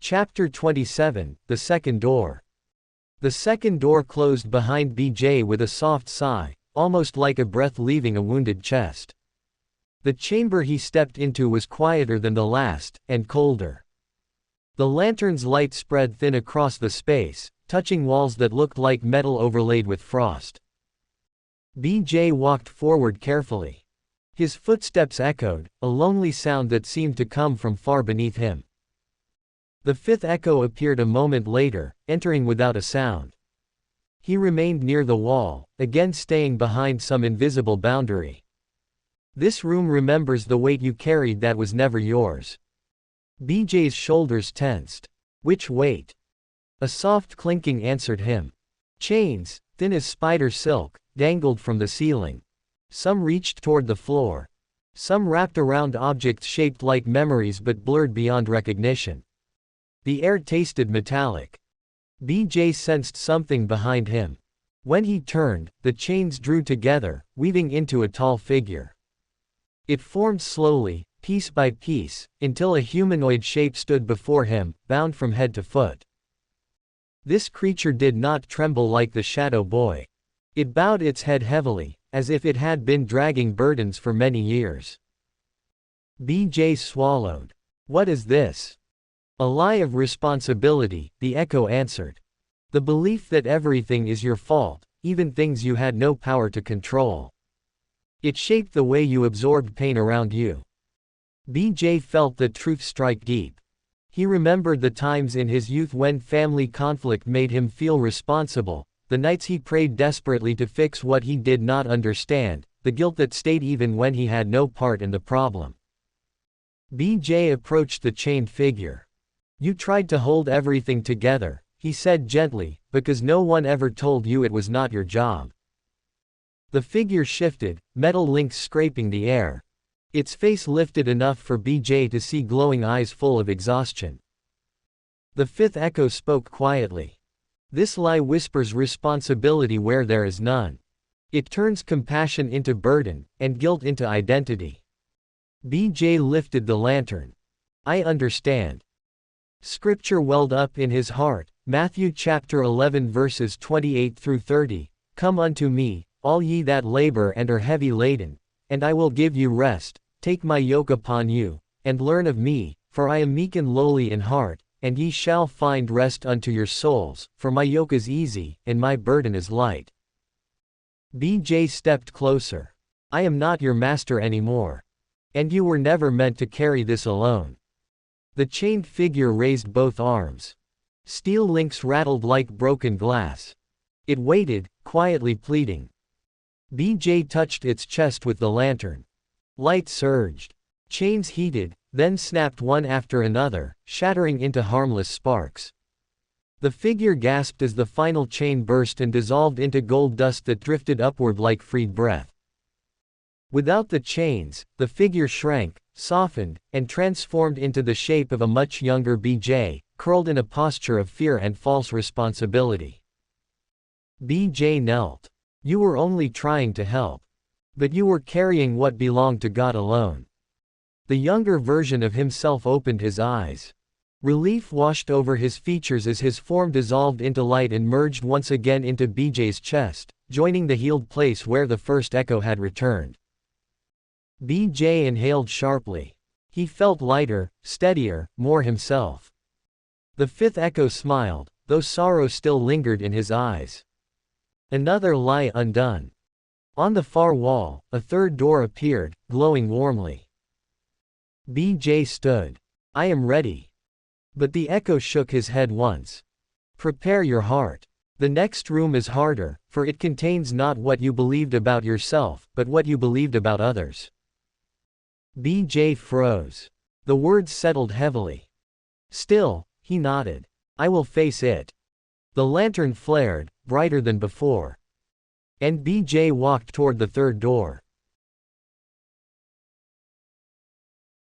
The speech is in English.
Chapter 27, The Second Door. The second door closed behind BJ with a soft sigh, almost like a breath leaving a wounded chest. The chamber he stepped into was quieter than the last, and colder. The lantern's light spread thin across the space, touching walls that looked like metal overlaid with frost. BJ walked forward carefully. His footsteps echoed, a lonely sound that seemed to come from far beneath him. The fifth echo appeared a moment later, entering without a sound. He remained near the wall, again staying behind some invisible boundary. This room remembers the weight you carried that was never yours. BJ's shoulders tensed. Which weight? A soft clinking answered him. Chains, thin as spider silk, dangled from the ceiling. Some reached toward the floor. Some wrapped around objects shaped like memories but blurred beyond recognition. The air tasted metallic. BJ sensed something behind him. When he turned, the chains drew together, weaving into a tall figure. It formed slowly, piece by piece, until a humanoid shape stood before him, bound from head to foot. This creature did not tremble like the shadow boy. It bowed its head heavily, as if it had been dragging burdens for many years. BJ swallowed. What is this? A lie of responsibility, the echo answered. The belief that everything is your fault, even things you had no power to control. It shaped the way you absorbed pain around you. BJ felt the truth strike deep. He remembered the times in his youth when family conflict made him feel responsible, the nights he prayed desperately to fix what he did not understand, the guilt that stayed even when he had no part in the problem. BJ approached the chained figure. You tried to hold everything together, he said gently, because no one ever told you it was not your job. The figure shifted, metal links scraping the air. Its face lifted enough for BJ to see glowing eyes full of exhaustion. The fifth echo spoke quietly. This lie whispers responsibility where there is none. It turns compassion into burden, and guilt into identity. BJ lifted the lantern. I understand. Scripture welled up in his heart, Matthew chapter 11 verses 28 through 30, Come unto me, all ye that labor and are heavy laden, and I will give you rest. Take my yoke upon you, and learn of me, for I am meek and lowly in heart, and ye shall find rest unto your souls, for my yoke is easy, and my burden is light. BJ stepped closer. I am not your master anymore. And you were never meant to carry this alone. The chained figure raised both arms. Steel links rattled like broken glass. It waited, quietly pleading. BJ touched its chest with the lantern. Light surged. Chains heated, then snapped one after another, shattering into harmless sparks. The figure gasped as the final chain burst and dissolved into gold dust that drifted upward like freed breath. Without the chains, the figure shrank, softened, and transformed into the shape of a much younger BJ, curled in a posture of fear and false responsibility. BJ knelt. You were only trying to help. But you were carrying what belonged to God alone. The younger version of himself opened his eyes. Relief washed over his features as his form dissolved into light and merged once again into BJ's chest, joining the healed place where the first echo had returned. BJ inhaled sharply. He felt lighter, steadier, more himself. The fifth echo smiled, though sorrow still lingered in his eyes. Another lie undone. On the far wall, a third door appeared, glowing warmly. BJ stood. I am ready. But the echo shook his head once. Prepare your heart. The next room is harder, for it contains not what you believed about yourself, but what you believed about others. BJ froze. The words settled heavily. Still, he nodded. I will face it. The lantern flared, brighter than before. And BJ walked toward the third door.